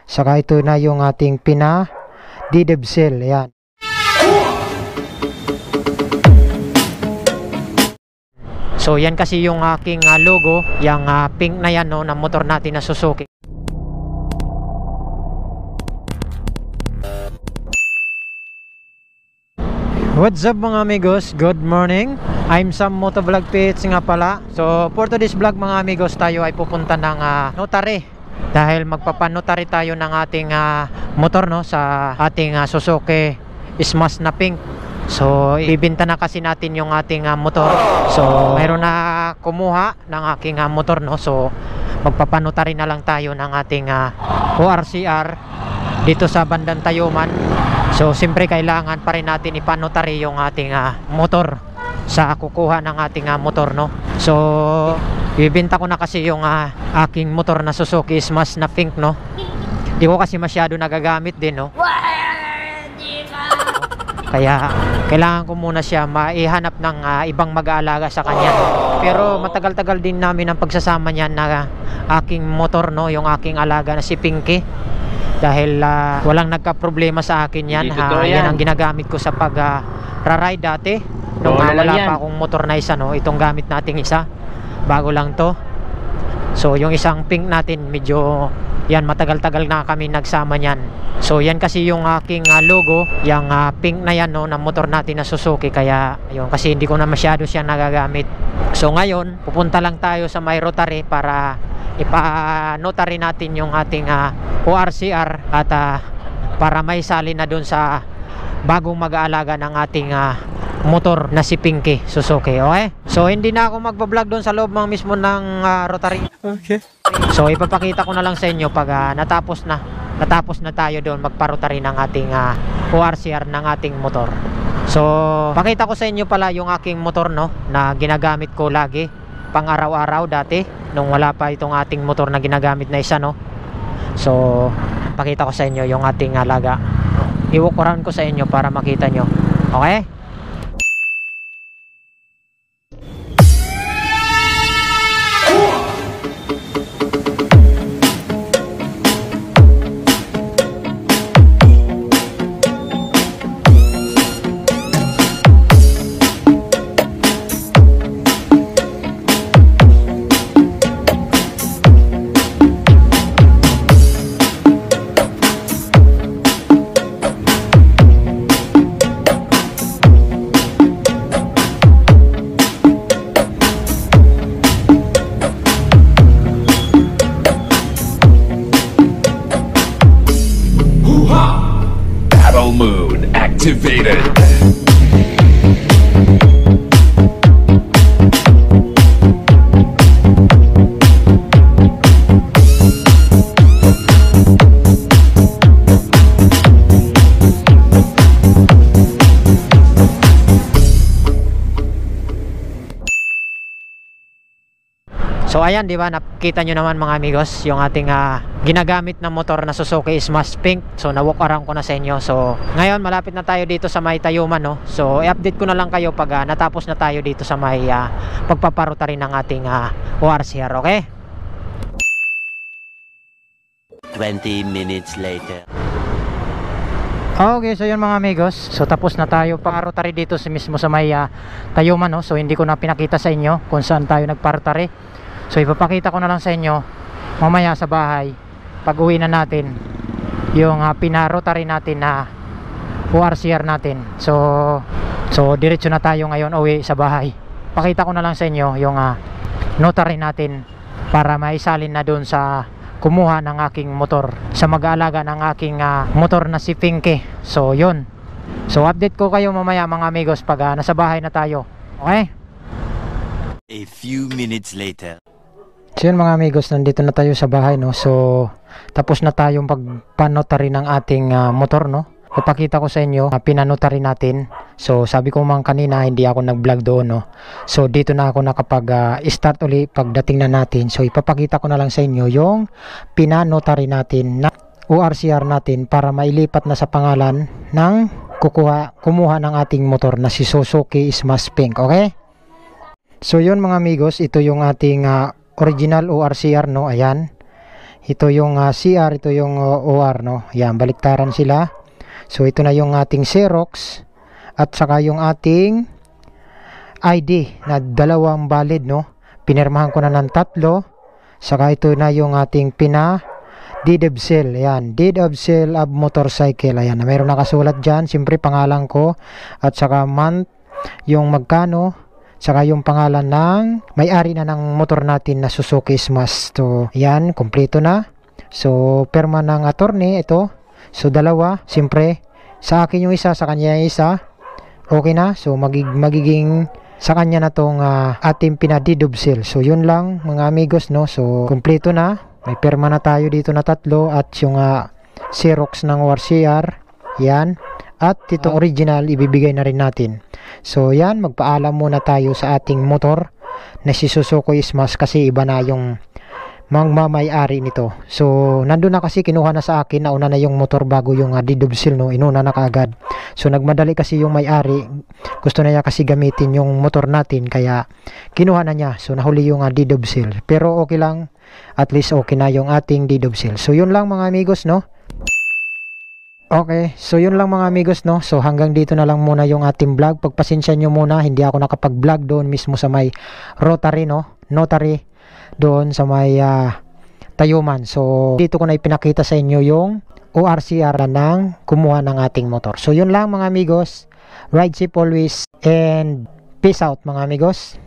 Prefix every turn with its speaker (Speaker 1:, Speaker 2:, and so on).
Speaker 1: Saka ito na yung ating pina-didebsel. Ayan. So yan kasi yung aking logo, yung pink na yan, no, na motor natin na Suzuki. What's up mga amigos? Good morning. I'm Sam Motovlog PH nga pala. So for today's vlog mga amigos, tayo ay pupunta ng notary. Dahil magpapanotary tayo ng ating motor, no, sa ating Suzuki Smash na pink. So ibibenta na kasi natin yung ating motor. So mayroon na kumuha ng aking motor, no. So magpapanotary na lang tayo ng ating ORCR dito sa bandang Tayuman. So siyempre kailangan pa rin natin ipanotary yung ating motor sa kukuha ng ating motor, no. So ibibenta ko na kasi yung aking motor na Suzuki Smash na pink, no. Di ko kasi masyado nagagamit din, no. Kaya kailangan ko muna siya maihanap ng ibang mag-aalaga sa kanya. Pero matagal-tagal din namin ang pagsasama niyan na aking motor, no, yung aking alaga na si Pinky. Dahil walang nagka-problema sa akin yan. Yan ang ginagamit ko sa pag-ride dati. Nung wala pa akong motor na isa, no, itong gamit nating isa. Bago lang to. So yung isang pink natin medyo yan, matagal-tagal na kami nagsama niyan. So yan kasi yung aking logo, yung pink na yan, no, na motor natin na Suzuki. Kaya yun, kasi hindi ko na masyado siya nagagamit. So ngayon pupunta lang tayo sa may rotary para ipa-notary natin yung ating ORCR at para may sali na dun sa bagong mag-aalaga ng ating motor na si Pinky Suzuki. Okay? So hindi na ako magpa-vlog doon sa loob mismo ng rotary. Okay. So ipapakita ko na lang sa inyo pag natapos na tayo doon magpa-rotary ng ating ORCR ng ating motor. So pakita ko sa inyo pala yung aking motor, no, na ginagamit ko lagi pang araw-araw dati nung wala pa itong ating motor na ginagamit na isa, no. So pakita ko sa inyo yung ating alaga. I-walk around ko sa inyo para makita nyo. Okay?
Speaker 2: Moon activated.
Speaker 1: So ayan, di ba, nakita nyo naman mga amigos yung ating ginagamit na motor na Suzuki Smash Pink. So na-walk around ko na sa inyo. So ngayon malapit na tayo dito sa may Tayuman, no. So i-update ko na lang kayo pag natapos na tayo dito sa may pagpaparotary ng ating ORCR. Okay?
Speaker 3: 20 minutes later.
Speaker 1: Okay, so yun mga amigos. So tapos na tayo parotary dito mismo sa may Tayuman, no. So hindi ko na pinakita sa inyo kung saan tayo nagparotary. So ipapakita ko na lang sa inyo mamaya sa bahay pag uwi na natin yung pinarotary natin na ORCR natin. So diretso na tayo ngayon uwi sa bahay. Pakita ko na lang sa inyo yung notary natin para maisalin na dun sa kumuha ng aking motor, sa mag-aalaga ng aking motor na si Pinky. So yun. So update ko kayo mamaya mga amigos pag nasa bahay na tayo. Okay?
Speaker 3: A few minutes later.
Speaker 1: So yun mga amigos, nandito na tayo sa bahay, no. So tapos na tayong pagpanotary ng ating motor, no. Ipakita ko sa inyo pinanotary natin. So sabi ko man kanina hindi ako nag-vlog doon, no. So dito na ako nakapag start uli pagdating na natin. So ipapakita ko na lang sa inyo yung pinanotary natin na ORCR natin para mailipat na sa pangalan ng kumuha ng ating motor na si Suzuki Smash Pink. Okay? So yun mga amigos, ito yung ating original ORCR, no. Ayan. Ito yung CR, ito yung OR, no? Yan, baliktaran sila. So ito na yung ating Xerox at saka yung ating ID na dalawang valid, no? Pinirmahan ko na ng 3. Saka ito na yung ating deed of sale. Ayan, deed of sale of motorcycle. Ayan, mayroon nakasulat dyan. Siyempre pangalan ko at saka month, yung magkano, saka yung pangalan ng may-ari na ng motor natin na Suzuki Smash. So, yan, kompleto na. So, perma ng attorney, ito. So, dalawa. Siyempre, sa akin yung isa, sa kanya yung isa. Okay na. So, magiging sa kanya na tong ating deed of sale. So, yun lang mga amigos, no? So, kompleto na. May perma na tayo dito na 3 at yung Xerox ng ORCR. Yan. At itong original, ibibigay na rin natin. So, yan. Magpaalam muna tayo sa ating motor na si Suzuki Smash kasi iba na yung magmamay-ari nito. So, nandun na kasi kinuha na sa akin. Nauna na yung motor bago yung deed of sale, no? Inuna na kaagad. So, nagmadali kasi yung may-ari. Gusto na niya kasi gamitin yung motor natin. Kaya, kinuha na niya. So, nahuli yung deed of sale. Pero, okay lang. At least, okay na yung ating deed of sale. So, yun lang mga amigos, no? Okay, so yun lang mga amigos, no? So hanggang dito na lang muna yung ating vlog. Pagpasensya nyo muna, hindi ako nakapag-vlog doon mismo sa may Rotary, no? Notary, doon sa may Tayuman. So dito ko na ipinakita sa inyo yung ORCR ng kumuha ng ating motor. So yun lang mga amigos. Ride safe always and peace out mga amigos.